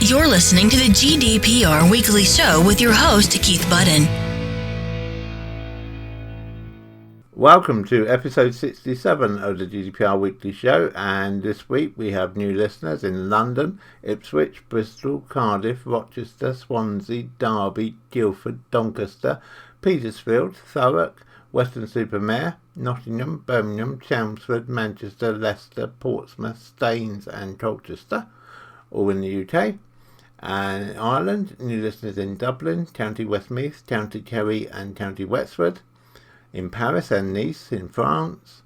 You're listening to the GDPR Weekly Show with your host, Keith Budden. Welcome to episode 67 of the GDPR Weekly Show, and this week we have new listeners in London, Ipswich, Bristol, Cardiff, Rochester, Swansea, Derby, Guildford, Doncaster, Petersfield, Thurrock, Weston-super-Mare, Nottingham, Birmingham, Chelmsford, Manchester, Leicester, Portsmouth, Staines and Colchester, all in the UK. And Ireland, new listeners in Dublin, County Westmeath, County Kerry and County Wexford. In Paris and Nice in France,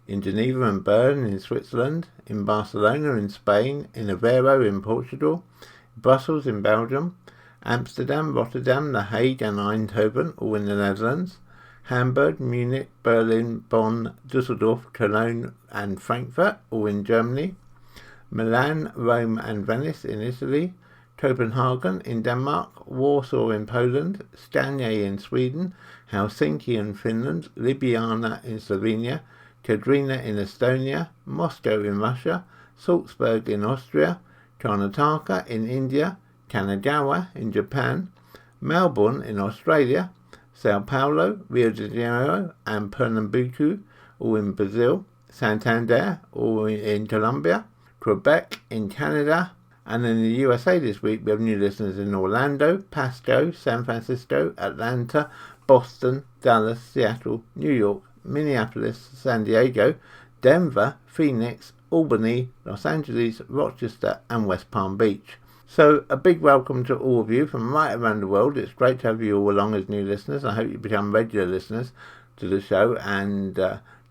in Geneva and Bern in Switzerland, in Barcelona in Spain, in Aveiro in Portugal, Brussels in Belgium, Amsterdam, Rotterdam, The Hague and Eindhoven, all in the Netherlands, Hamburg, Munich, Berlin, Bonn, Dusseldorf, Cologne and Frankfurt, all in Germany, Milan, Rome and Venice in Italy, Copenhagen in Denmark, Warsaw in Poland, Stanje in Sweden, Helsinki in Finland, Ljubljana in Slovenia, Kadrina in Estonia, Moscow in Russia, Salzburg in Austria, Karnataka in India, Kanagawa in Japan, Melbourne in Australia, Sao Paulo, Rio de Janeiro and Pernambuco, all in Brazil, Santander, all in Colombia, Quebec in Canada, and in the USA this week we have new listeners in Orlando, Pasco, San Francisco, Atlanta, Boston, Dallas, Seattle, New York, Minneapolis, San Diego, Denver, Phoenix, Albany, Los Angeles, Rochester and West Palm Beach. So a big welcome to all of you from right around the world. It's great to have you all along as new listeners. I hope you become regular listeners to the show and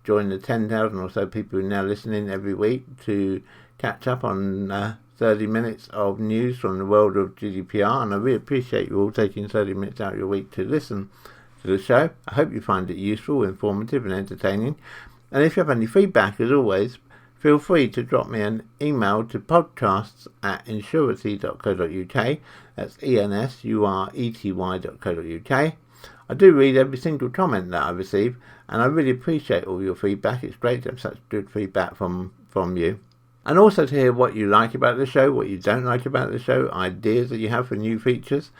join the 10,000 or so people who are now listening every week to catch up on 30 minutes of news from the world of GDPR, and I really appreciate you all taking 30 minutes out of your week to listen to the show. I hope you find it useful, informative and entertaining. And if you have any feedback, as always, feel free to drop me an email to podcasts@insurety.co.uk. That's ensurety.co.uk. I do read every single comment that I receive, and I really appreciate all your feedback. It's great to have such good feedback from you. And also to hear what you like about the show, what you don't like about the show, ideas that you have for new features,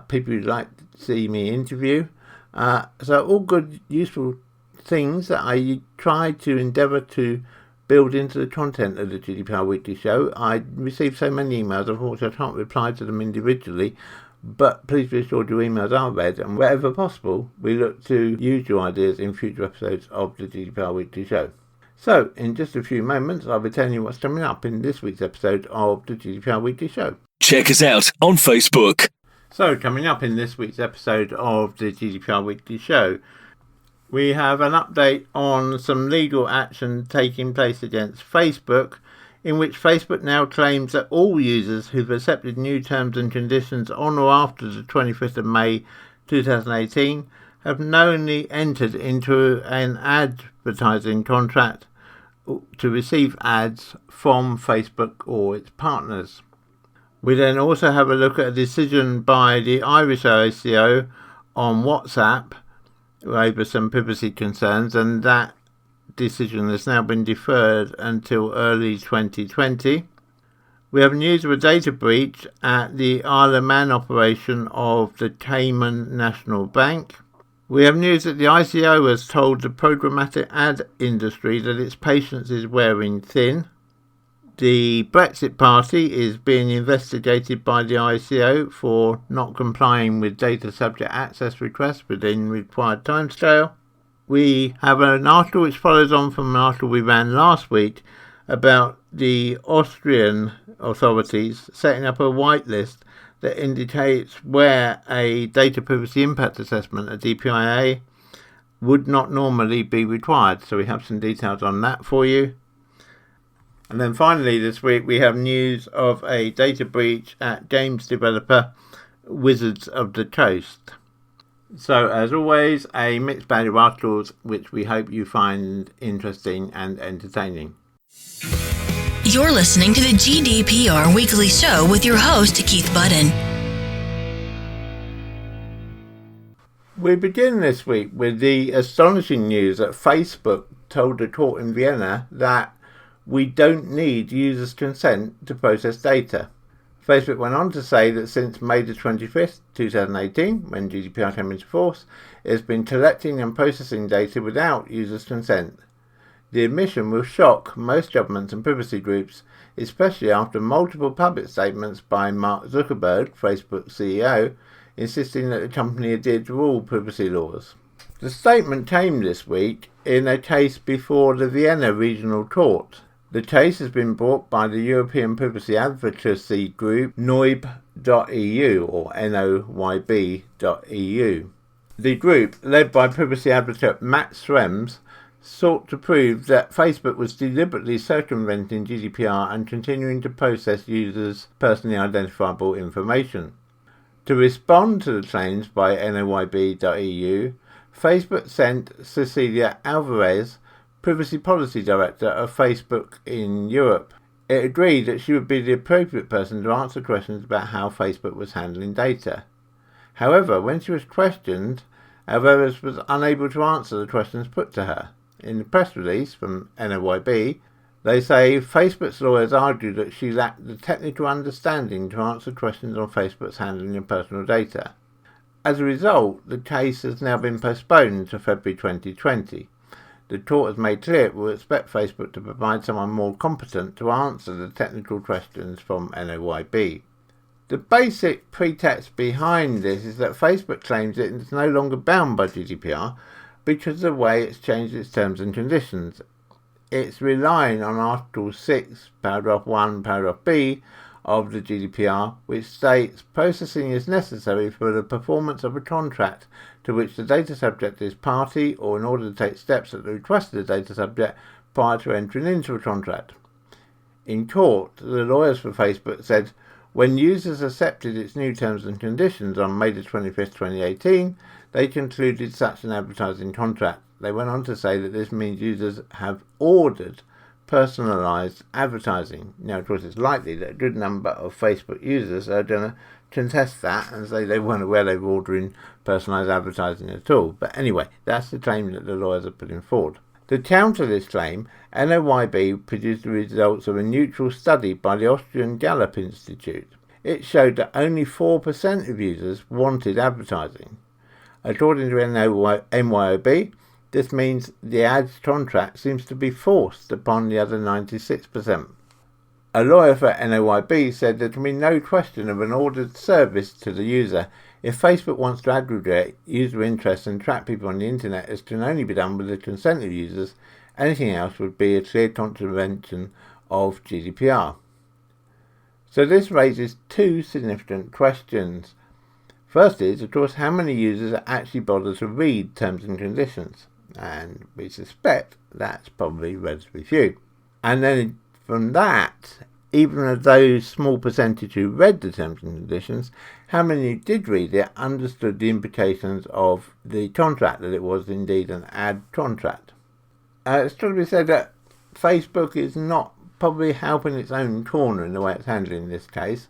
people you'd like to see me interview. So all good, useful things that I try to endeavour to build into the content of the GDPR Weekly Show. I receive so many emails, unfortunately I can't reply to them individually, but please be assured your emails are read, and wherever possible, we look to use your ideas in future episodes of the GDPR Weekly Show. So, in just a few moments, I'll be telling you what's coming up in this week's episode of the GDPR Weekly Show. Check us out on Facebook. So, coming up in this week's episode of the GDPR Weekly Show, we have an update on some legal action taking place against Facebook, in which Facebook now claims that all users who've accepted new terms and conditions on or after the 25th of May 2018 have knowingly entered into an advertising contract to receive ads from Facebook or its partners. We then also have a look at a decision by the Irish ICO on WhatsApp over some privacy concerns, and that decision has now been deferred until early 2020. We have news of a data breach at the Isle of Man operation of the Cayman National Bank. We have news that the ICO has told the Programmatic Ad industry that its patience is wearing thin. The Brexit Party is being investigated by the ICO for not complying with data subject access requests within required timescale. We have an article which follows on from an article we ran last week about the Austrian authorities setting up a whitelist that indicates where a data privacy impact assessment, a DPIA, would not normally be required. So we have some details on that for you. And then finally this week we have news of a data breach at games developer Wizards of the Coast. So as always, a mixed bag of articles which we hope you find interesting and entertaining. You're listening to the GDPR Weekly Show with your host, Keith Budden. We begin this week with the astonishing news that Facebook told a court in Vienna that we don't need users' consent to process data. Facebook went on to say that since May the 25th, 2018, when GDPR came into force, it has been collecting and processing data without users' consent. The admission will shock most governments and privacy groups, especially after multiple public statements by Mark Zuckerberg, Facebook's CEO, insisting that the company adhered to all privacy laws. The statement came this week in a case before the Vienna Regional Court. The case has been brought by the European privacy advocacy group Noyb.eu or Noyb.eu. The group, led by privacy advocate Matt Schrems, sought to prove that Facebook was deliberately circumventing GDPR and continuing to process users' personally identifiable information. To respond to the claims by Noyb.eu, Facebook sent Cecilia Alvarez, Privacy Policy Director of Facebook in Europe. It agreed that she would be the appropriate person to answer questions about how Facebook was handling data. However, when she was questioned, Alvarez was unable to answer the questions put to her. In the press release from Noyb, they say Facebook's lawyers argued that she lacked the technical understanding to answer questions on Facebook's handling of personal data. As a result, the case has now been postponed to February 2020. The court has made clear it will expect Facebook to provide someone more competent to answer the technical questions from Noyb. The basic pretext behind this is that Facebook claims it is no longer bound by GDPR because of the way it's changed its terms and conditions. It's relying on Article 6, Paragraph 1, Paragraph B of the GDPR, which states processing is necessary for the performance of a contract to which the data subject is party or in order to take steps at the request of the data subject prior to entering into a contract. In court, the lawyers for Facebook said when users accepted its new terms and conditions on May 25, 2018, they concluded such an advertising contract. They went on to say that this means users have ordered personalised advertising. Now, of course, it's likely that a good number of Facebook users are going to contest that and say they weren't aware they were ordering personalised advertising at all. But anyway, that's the claim that the lawyers are putting forward. To counter this claim, Noyb produced the results of a neutral study by the Austrian Gallup Institute. It showed that only 4% of users wanted advertising. According to NYOB, this means the ads contract seems to be forced upon the other 96%. A lawyer for Noyb said there can be no question of an ordered service to the user. If Facebook wants to aggregate user interest and track people on the internet, this can only be done with the consent of users. Anything else would be a clear contravention of GDPR. So this raises two significant questions. First is, of course, how many users actually bother to read terms and conditions? And we suspect that's probably relatively few. And then from that, even of those small percentage who read the terms and conditions, how many who did read it understood the implications of the contract, that it was indeed an ad contract. It's got to be said that Facebook is not probably helping its own corner in the way it's handling this case.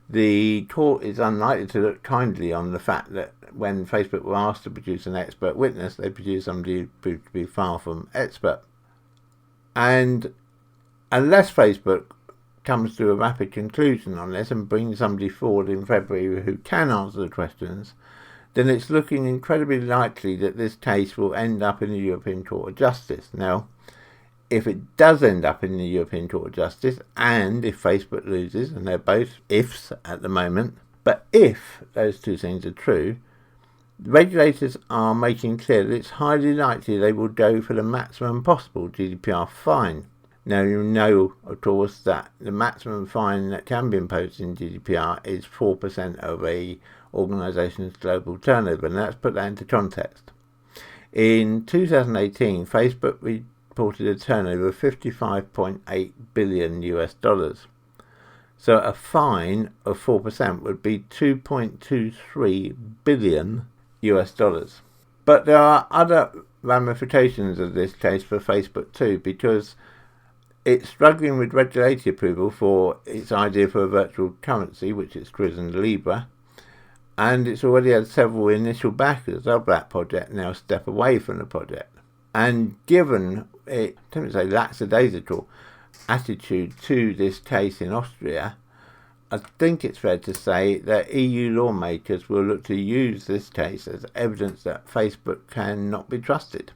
The court is unlikely to look kindly on the fact that when Facebook were asked to produce an expert witness, they produced somebody who proved to be far from expert. And unless Facebook comes to a rapid conclusion on this and brings somebody forward in February who can answer the questions, then it's looking incredibly likely that this case will end up in the European Court of Justice. Now, if it does end up in the European Court of Justice, and if Facebook loses, and they're both ifs at the moment, but if those two things are true, regulators are making clear that it's highly likely they will go for the maximum possible GDPR fine. Now, you know, of course, that the maximum fine that can be imposed in GDPR is 4% of a organisation's global turnover, and let's put that into context. In 2018, Facebook reported a turnover of $55.8 billion US. So a fine of 4% would be $2.23 billion US. But there are other ramifications of this case for Facebook too, because it's struggling with regulatory approval for its idea for a virtual currency, which it's christened Libra, and it's already had several initial backers of that project now step away from the project. And given it, I don't say lackadaisical attitude to this case in Austria, I think it's fair to say that EU lawmakers will look to use this case as evidence that Facebook cannot be trusted.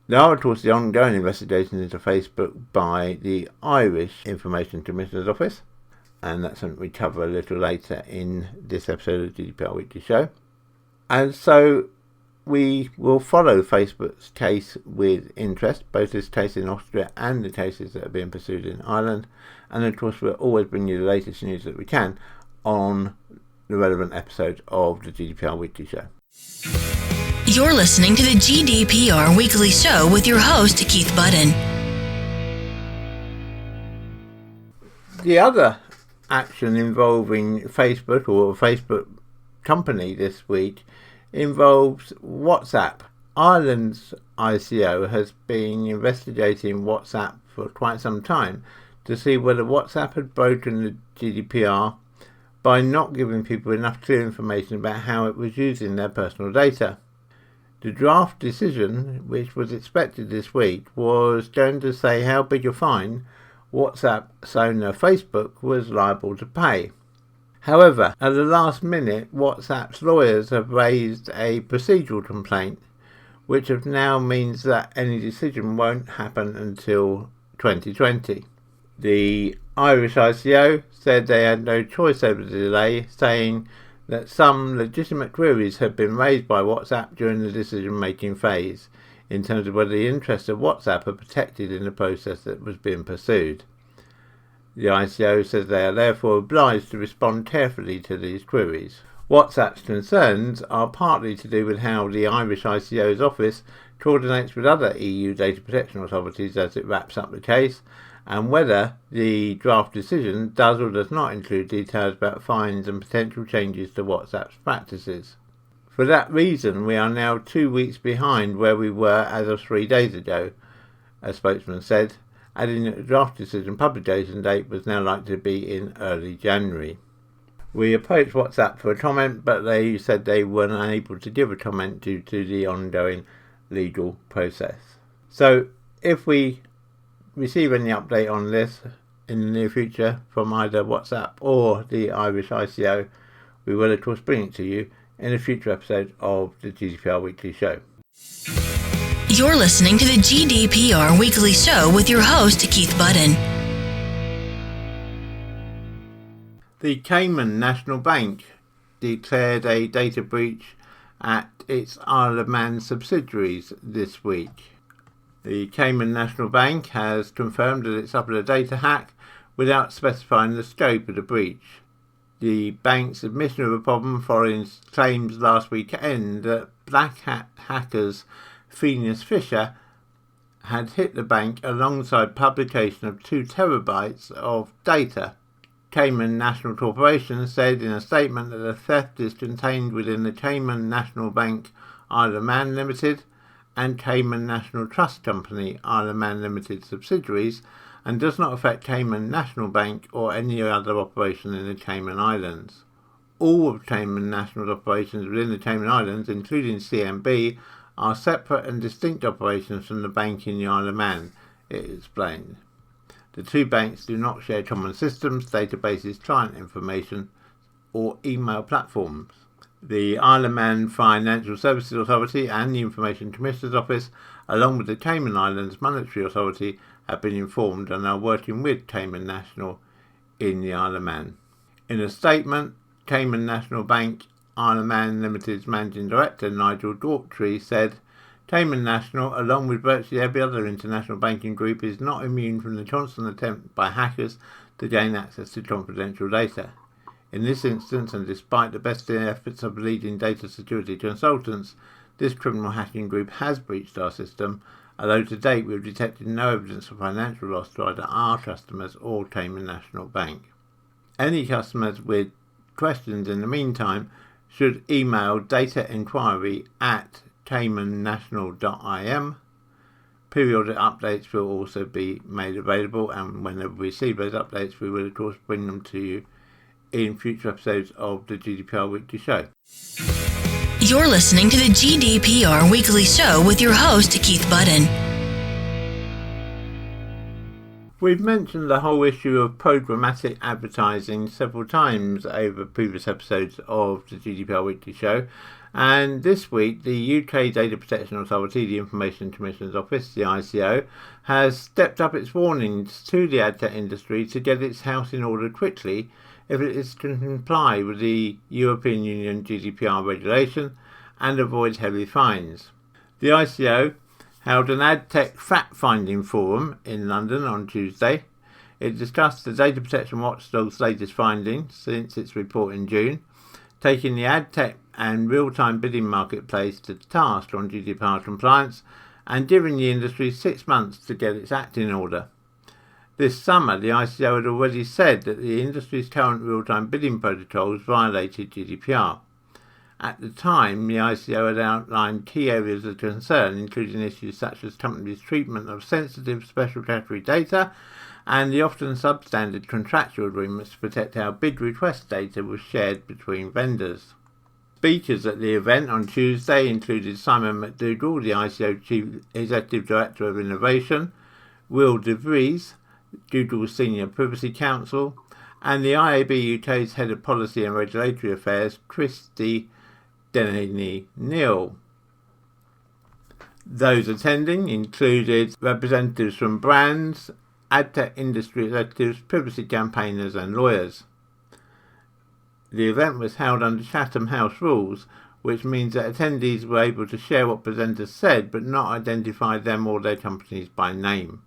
There are, of course, the ongoing investigations into Facebook by the Irish Information Commissioner's Office, and that's something we cover a little later in this episode of the GDPR Weekly Show. And so we will follow Facebook's case with interest, both this case in Austria and the cases that are being pursued in Ireland. And of course, we'll always bring you the latest news that we can on the relevant episode of the GDPR Weekly Show. You're listening to the GDPR Weekly Show with your host, Keith Budden. The other action involving Facebook or a Facebook company this week involves WhatsApp. Ireland's ICO has been investigating WhatsApp for quite some time to see whether WhatsApp had broken the GDPR by not giving people enough clear information about how it was using their personal data. The draft decision, which was expected this week, was going to say how big a fine WhatsApp's owner Facebook was liable to pay. However, at the last minute, WhatsApp's lawyers have raised a procedural complaint, which now means that any decision won't happen until 2020. The Irish ICO said they had no choice over the delay, saying that some legitimate queries had been raised by WhatsApp during the decision-making phase, in terms of whether the interests of WhatsApp are protected in the process that was being pursued. The ICO says they are therefore obliged to respond carefully to these queries. WhatsApp's concerns are partly to do with how the Irish ICO's office coordinates with other EU data protection authorities as it wraps up the case, and whether the draft decision does or does not include details about fines and potential changes to WhatsApp's practices. For that reason, we are now 2 weeks behind where we were as of 3 days ago, a spokesman said, adding that the draft decision publication date was now likely to be in early January. We approached WhatsApp for a comment, but they said they were unable to give a comment due to the ongoing legal process. So, if we receive any update on this in the near future from either WhatsApp or the Irish ICO, we will of course bring it to you in a future episode of the GDPR Weekly Show. You're listening to the GDPR Weekly Show with your host, Keith Budden. The Cayman National Bank declared a data breach at its Isle of Man subsidiaries this week. The Cayman National Bank has confirmed that it suffered a data hack without specifying the scope of the breach. The bank's admission of a problem following claims last weekend that black hat hackers Phineas Fisher had hit the bank alongside publication of 2 terabytes of data. Cayman National Corporation said in a statement that the theft is contained within the Cayman National Bank Isle of Man Limited and Cayman National Trust Company Isle of Man Limited subsidiaries, and does not affect Cayman National Bank or any other operation in the Cayman Islands. All of Cayman National's operations within the Cayman Islands, including CMB, are separate and distinct operations from the bank in the Isle of Man, it explained. The 2 banks do not share common systems, databases, client information, or email platforms. The Isle of Man Financial Services Authority and the Information Commissioner's Office, along with the Cayman Islands Monetary Authority, have been informed and are working with Cayman National in the Isle of Man. In a statement, Cayman National Bank Isle of Man Limited's Managing Director Nigel Daughtry said, Cayman National, along with virtually every other international banking group, is not immune from the constant attempt by hackers to gain access to confidential data. In this instance, and despite the best efforts of leading data security consultants, this criminal hacking group has breached our system, although to date we have detected no evidence of financial loss to either our customers or Cayman National Bank. Any customers with questions in the meantime should email datainquiry@caymannational.im. Periodic updates will also be made available, and whenever we receive those updates we will of course bring them to you in future episodes of the GDPR Weekly Show. You're listening to the GDPR Weekly Show with your host, Keith Budden. We've mentioned the whole issue of programmatic advertising several times over previous episodes of the GDPR Weekly Show, and this week the UK Data Protection Authority, the Information Commissioner's Office, the ICO, has stepped up its warnings to the adtech industry to get its house in order quickly if it is to comply with the European Union GDPR regulation and avoid heavy fines. The ICO held an AdTech fact-finding forum in London on Tuesday. It discussed the Data Protection Watchdog's latest findings since its report in June, taking the AdTech and real-time bidding marketplace to task on GDPR compliance and giving the industry 6 months to get its act in order. This summer, the ICO had already said that the industry's current real-time bidding protocols violated GDPR. At the time, the ICO had outlined key areas of concern, including issues such as companies' treatment of sensitive special category data and the often substandard contractual agreements to protect how bid request data was shared between vendors. Speakers at the event on Tuesday included Simon McDougall, the ICO Chief Executive Director of Innovation, Will de Vries, Google's Senior Privacy Counsel, and the IAB UK's Head of Policy and Regulatory Affairs, Christy Denny-Neal. Those attending included representatives from brands, adtech industry executives, privacy campaigners and lawyers. The event was held under Chatham House rules, which means that attendees were able to share what presenters said but not identify them or their companies by name.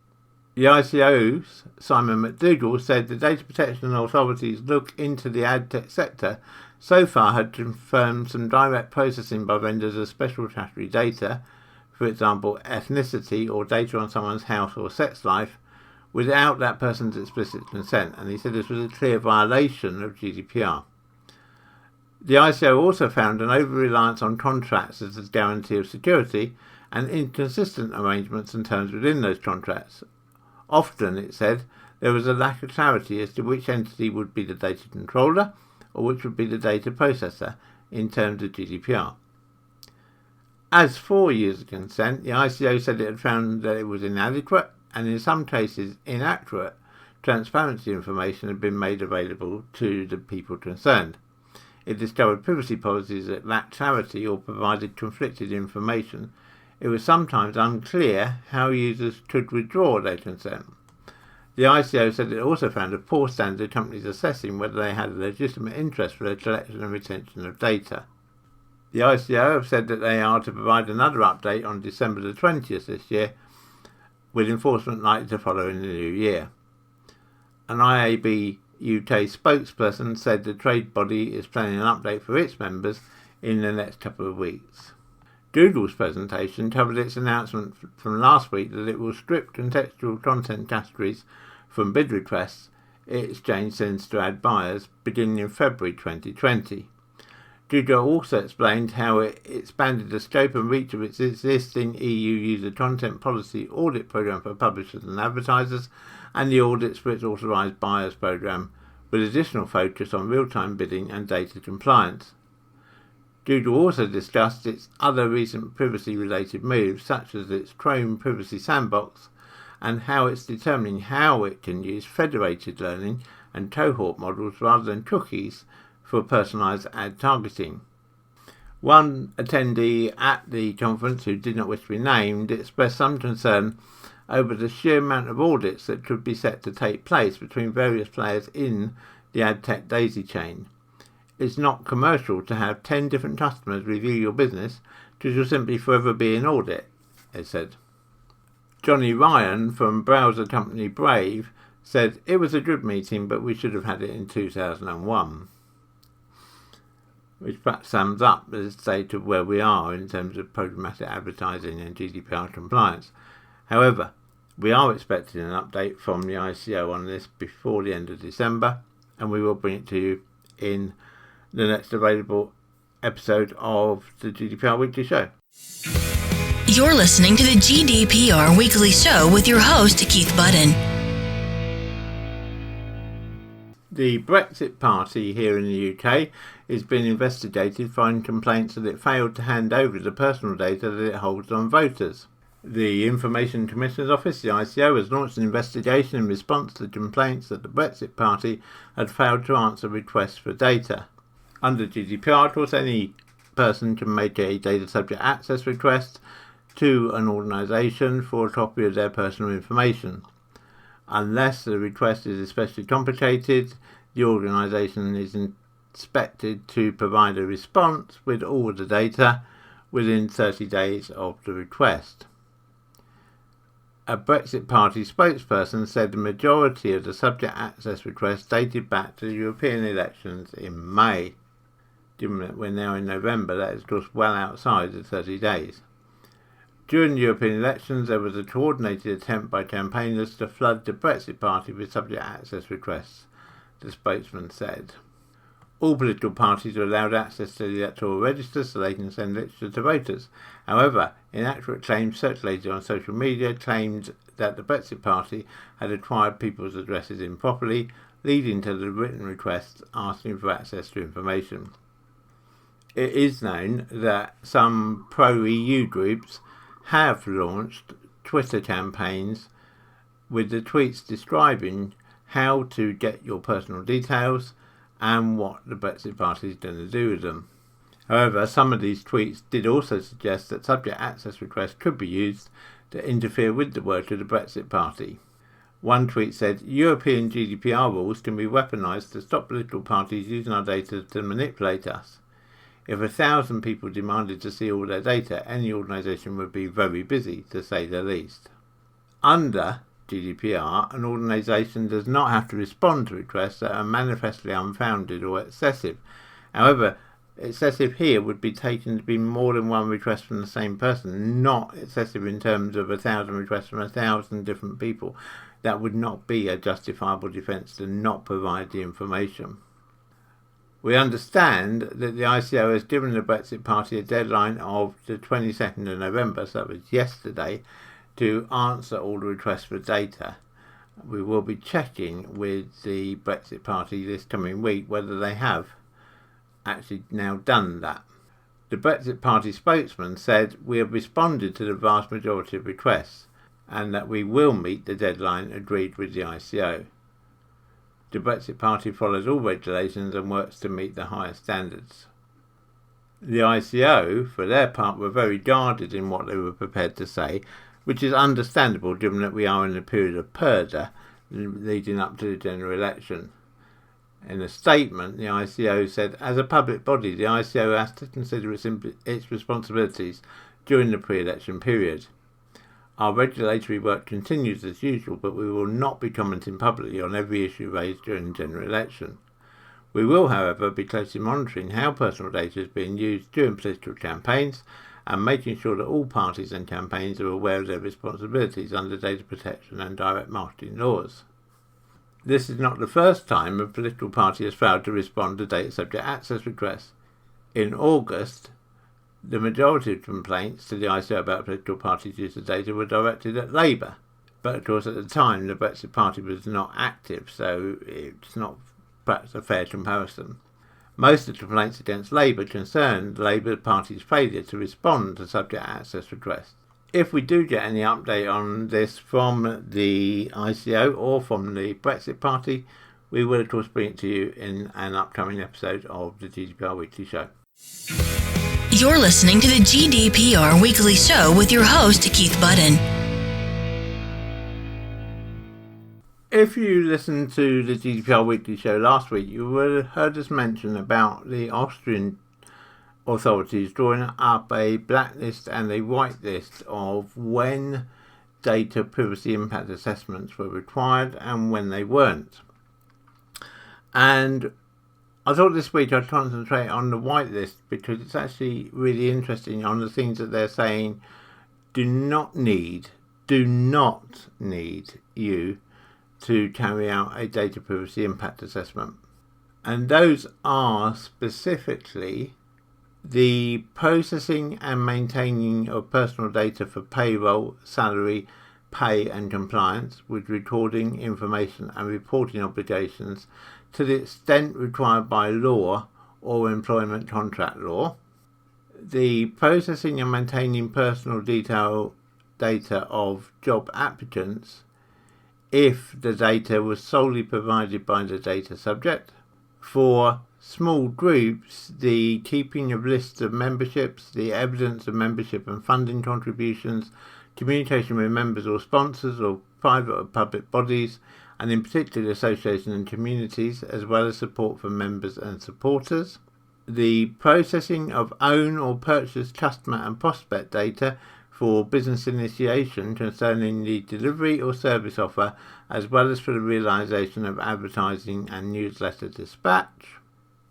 The ICO's Simon McDougall said the data protection authorities look into the adtech sector so far had confirmed some direct processing by vendors of special category data, for example ethnicity or data on someone's house or sex life, without that person's explicit consent, and he said this was a clear violation of GDPR. The ICO also found an over-reliance on contracts as a guarantee of security and inconsistent arrangements and terms within those contracts. Often, it said, there was a lack of clarity as to which entity would be the data controller or which would be the data processor in terms of GDPR. As for user consent, the ICO said it had found that it was inadequate and in some cases inaccurate transparency information had been made available to the people concerned. It discovered privacy policies that lacked clarity or provided conflicted information. It was sometimes unclear how users could withdraw their consent. The ICO said it also found a poor standard of companies assessing whether they had a legitimate interest for the collection and retention of data. The ICO have said that they are to provide another update on December the 20th this year, with enforcement likely to follow in the new year. An IAB UK spokesperson said the trade body is planning an update for its members in the next couple of weeks. Google's presentation covered its announcement from last week that it will strip contextual content categories from bid requests it exchange sends to ad buyers beginning in February 2020. Google also explained how it expanded the scope and reach of its existing EU user content policy audit program for publishers and advertisers and the audits for its authorised buyers program, with additional focus on real-time bidding and data compliance. Google also discussed its other recent privacy-related moves, such as its Chrome Privacy Sandbox, and how it's determining how it can use federated learning and cohort models rather than cookies for personalised ad targeting. One attendee at the conference, who did not wish to be named, expressed some concern over the sheer amount of audits that could be set to take place between various players in the AdTech daisy chain. It's not commercial to have 10 different customers review your business because you'll simply forever be in audit, it said. Johnny Ryan from browser company Brave said it was a good meeting, but we should have had it in 2001. Which perhaps sums up the state of where we are in terms of programmatic advertising and GDPR compliance. However, we are expecting an update from the ICO on this before the end of December, and we will bring it to you in the next available episode of the GDPR Weekly Show. You're listening to the GDPR Weekly Show with your host, Keith Budden. The Brexit Party here in the UK is being investigated following complaints that it failed to hand over the personal data that it holds on voters. The Information Commissioner's Office, the ICO, has launched an investigation in response to complaints that the Brexit Party had failed to answer requests for data. Under GDPR, of course, any person can make a data subject access request to an organisation for a copy of their personal information. Unless the request is especially complicated, the organisation is expected to provide a response with all the data within 30 days of the request. A Brexit Party spokesperson said the majority of the subject access requests dated back to the European elections in May. Given that we're now in November, that is of course well outside the 30 days. During the European elections, there was a coordinated attempt by campaigners to flood the Brexit Party with subject access requests, the spokesman said. All political parties are allowed access to the electoral register so they can send literature to voters. However, inaccurate claims circulated on social media claimed that the Brexit Party had acquired people's addresses improperly, leading to the written requests asking for access to information. It is known that some pro-EU groups have launched Twitter campaigns with the tweets describing how to get your personal details and what the Brexit Party is going to do with them. However, some of these tweets did also suggest that subject access requests could be used to interfere with the work of the Brexit Party. One tweet said, European GDPR rules can be weaponised to stop political parties using our data to manipulate us. If 1,000 people demanded to see all their data, any organisation would be very busy, to say the least. Under GDPR, an organisation does not have to respond to requests that are manifestly unfounded or excessive. However, excessive here would be taken to be more than one request from the same person, not excessive in terms of 1,000 requests from 1,000 different people. That would not be a justifiable defence to not provide the information. We understand that the ICO has given the Brexit Party a deadline of the 22nd of November, so that was yesterday, to answer all the requests for data. We will be checking with the Brexit Party this coming week whether they have actually now done that. The Brexit Party spokesman said, we have responded to the vast majority of requests and that we will meet the deadline agreed with the ICO. The Brexit Party follows all regulations and works to meet the highest standards. The ICO, for their part, were very guarded in what they were prepared to say, which is understandable given that we are in a period of purdah leading up to the general election. In a statement, the ICO said, as a public body, the ICO has to consider its responsibilities during the pre-election period. Our regulatory work continues as usual, but we will not be commenting publicly on every issue raised during the general election. We will, however, be closely monitoring how personal data is being used during political campaigns and making sure that all parties and campaigns are aware of their responsibilities under data protection and direct marketing laws. This is not the first time a political party has failed to respond to data subject access requests. In August, the majority of complaints to the ICO about political parties' use of data were directed at Labour. But of course at the time the Brexit Party was not active, so it's not perhaps a fair comparison. Most of the complaints against Labour concerned the Labour Party's failure to respond to subject access requests. If we do get any update on this from the ICO or from the Brexit Party, we will of course bring it to you in an upcoming episode of the GDPR Weekly Show. You're listening to the GDPR Weekly Show with your host, Keith Budden. If you listened to the GDPR Weekly Show last week, you would have heard us mention about the Austrian authorities drawing up a blacklist and a whitelist of when data privacy impact assessments were required and when they weren't. And I thought this week I'd concentrate on the whitelist because it's actually really interesting on the things that they're saying do not need you to carry out a data privacy impact assessment. And those are specifically the processing and maintaining of personal data for payroll, salary, pay and compliance with recording, information and reporting obligations to the extent required by law or employment contract law. The processing and maintaining personal data data of job applicants if the data was solely provided by the data subject. For small groups, the keeping of lists of memberships, the evidence of membership and funding contributions, communication with members or sponsors or private or public bodies, and in particular associations and communities, as well as support for members and supporters. The processing of own or purchased customer and prospect data for business initiation concerning the delivery or service offer, as well as for the realisation of advertising and newsletter dispatch.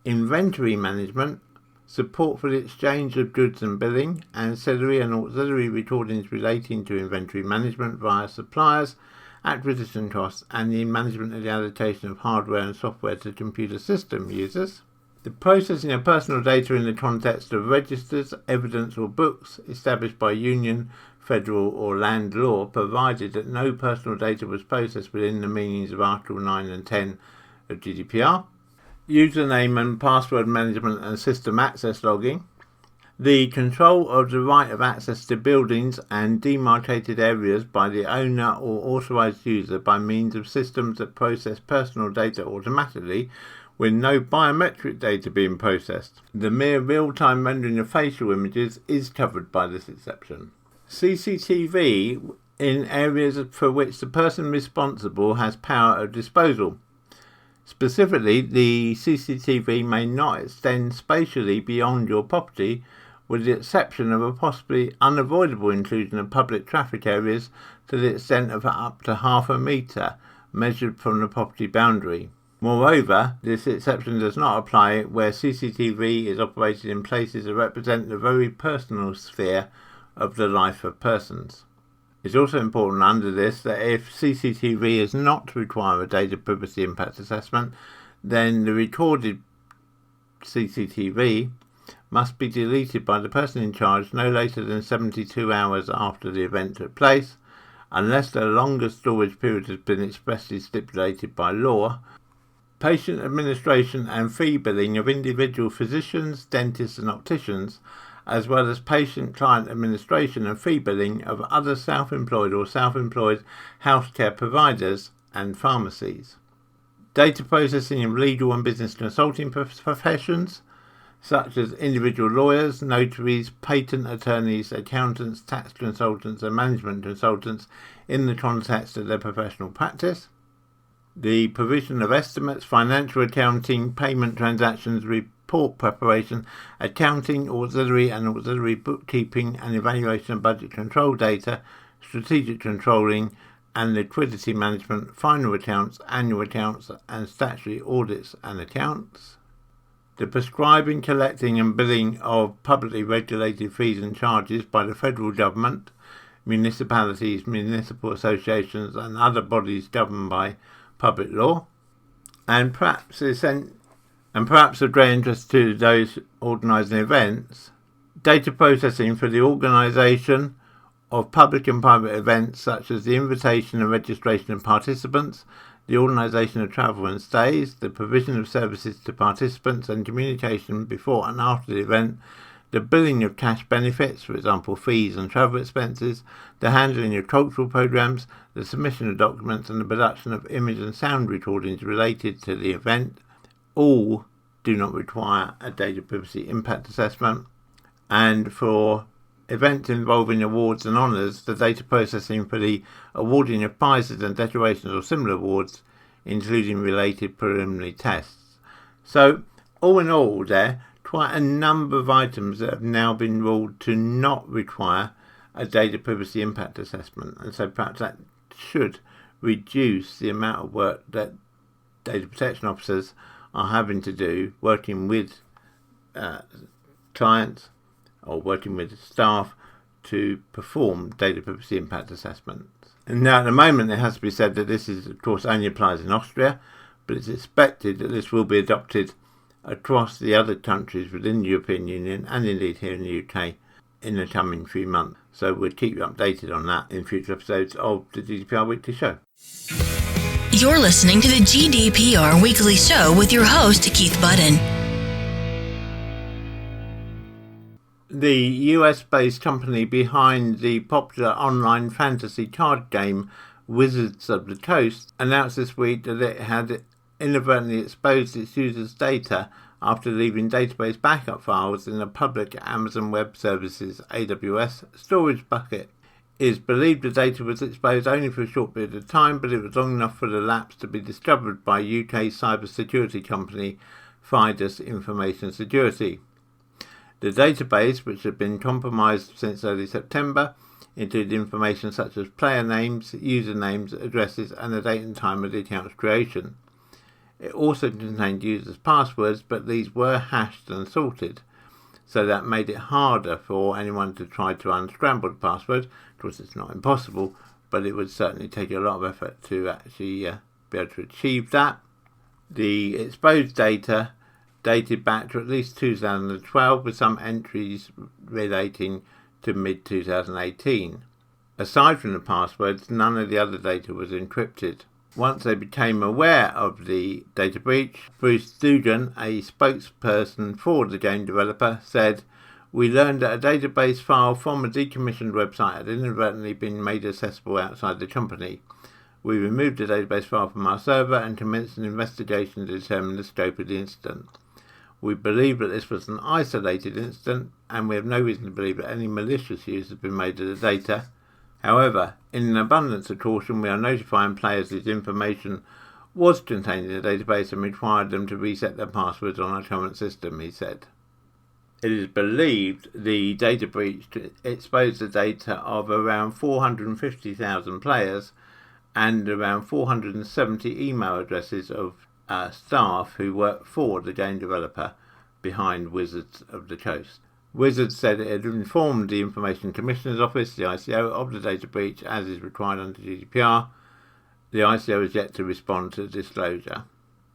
Inventory management, support for the exchange of goods and billing, ancillary and auxiliary recordings relating to inventory management via suppliers, acquisition costs, and the management of the allocation of hardware and software to computer system users. The processing of personal data in the context of registers, evidence or books established by union, federal or land law, provided that no personal data was processed within the meanings of Article 9 and 10 of GDPR. Username and password management and system access logging. The control of the right of access to buildings and demarcated areas by the owner or authorised user by means of systems that process personal data automatically with no biometric data being processed. The mere real-time rendering of facial images is covered by this exception. CCTV in areas for which the person responsible has power of disposal. Specifically, the CCTV may not extend spatially beyond your property, with the exception of a possibly unavoidable inclusion of public traffic areas to the extent of up to 0.5 metre measured from the property boundary. Moreover, this exception does not apply where CCTV is operated in places that represent the very personal sphere of the life of persons. It's also important under this that if CCTV is not to require a data privacy impact assessment, then the recorded CCTV must be deleted by the person in charge no later than 72 hours after the event took place, unless the longer storage period has been expressly stipulated by law. Patient administration and fee billing of individual physicians, dentists and opticians, as well as patient-client administration and fee billing of other self-employed or self-employed healthcare providers and pharmacies. Data processing of legal and business consulting professions, such as individual lawyers, notaries, patent attorneys, accountants, tax consultants and management consultants in the context of their professional practice. The provision of estimates, financial accounting, payment transactions, report preparation, accounting, auxiliary and auxiliary bookkeeping and evaluation of budget control data, strategic controlling and liquidity management, final accounts, annual accounts and statutory audits and accounts. The prescribing, collecting and billing of publicly regulated fees and charges by the federal government, municipalities, municipal associations and other bodies governed by public law, and perhaps of great interest to those organising events, data processing for the organisation of public and private events such as the invitation and registration of participants, the organisation of travel and stays, the provision of services to participants and communication before and after the event, the billing of cash benefits, for example fees and travel expenses, the handling of cultural programmes, the submission of documents and the production of image and sound recordings related to the event, all do not require a data privacy impact assessment. And for events involving awards and honours, the data processing for the awarding of prizes and decorations or similar awards, including related preliminary tests. So, all in all there, quite a number of items that have now been ruled to not require a data privacy impact assessment, and so perhaps that should reduce the amount of work that data protection officers are having to do working with clients or working with staff to perform data privacy impact assessments. And now at the moment it has to be said that this is of course only applies in Austria, but it's expected that this will be adopted across the other countries within the European Union and indeed here in the UK in the coming few months. So we'll keep you updated on that in future episodes of the GDPR Weekly Show. You're listening to the GDPR Weekly Show with your host, Keith Budden. The US-based company behind the popular online fantasy card game Wizards of the Coast announced this week that it had inadvertently exposed its users' data after leaving database backup files in a public Amazon Web Services AWS storage bucket. It is believed the data was exposed only for a short period of time, but it was long enough for the lapse to be discovered by UK cybersecurity company Fidus Information Security. The database, which had been compromised since early September, included information such as player names, usernames, addresses, and the date and time of the account's creation. It also contained users' passwords, but these were hashed and sorted, so that made it harder for anyone to try to unscramble the password. Of course, it's not impossible, but it would certainly take a lot of effort to actually be able to achieve that. The exposed data dated back to at least 2012, with some entries relating to mid-2018. Aside from the passwords, none of the other data was encrypted. Once they became aware of the data breach, Bruce Dugan, a spokesperson for the game developer, said, "We learned that a database file from a decommissioned website had inadvertently been made accessible outside the company. We removed the database file from our server and commenced an investigation to determine the scope of the incident. We believe that this was an isolated incident, and we have no reason to believe that any malicious use has been made of the data. However, in an abundance of caution, we are notifying players that information was contained in the database and required them to reset their passwords on our current system," he said. It is believed the data breach exposed the data of around 450,000 players and around 470 email addresses of staff who work for the game developer behind Wizards of the Coast. Wizards said it had informed the Information Commissioner's Office, the ICO, of the data breach as is required under GDPR. The ICO has yet to respond to the disclosure.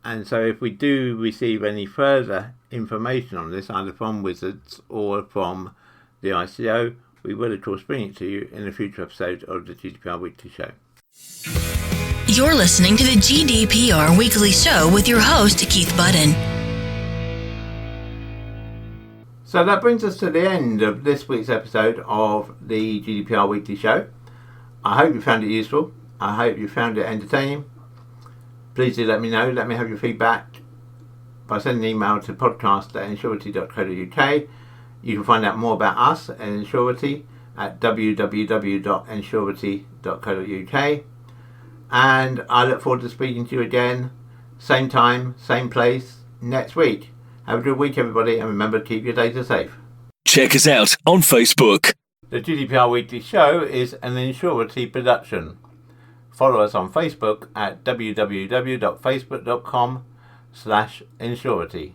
And so if we do receive any further information on this, either from Wizards or from the ICO, we will of course bring it to you in a future episode of the GDPR Weekly Show. You're listening to the GDPR Weekly Show with your host, Keith Budden. So that brings us to the end of this week's episode of the GDPR Weekly Show. I hope you found it useful. I hope you found it entertaining. Please do let me know. Let me have your feedback by sending an email to podcast@ensurety.co.uk. You can find out more about us at Ensurety at www.ensurety.co.uk. And I look forward to speaking to you again, same time, same place, next week. Have a good week, everybody, and remember to keep your data safe. Check us out on Facebook. The GDPR Weekly Show is an Ensurety production. Follow us on Facebook at www.facebook.com/Ensurety.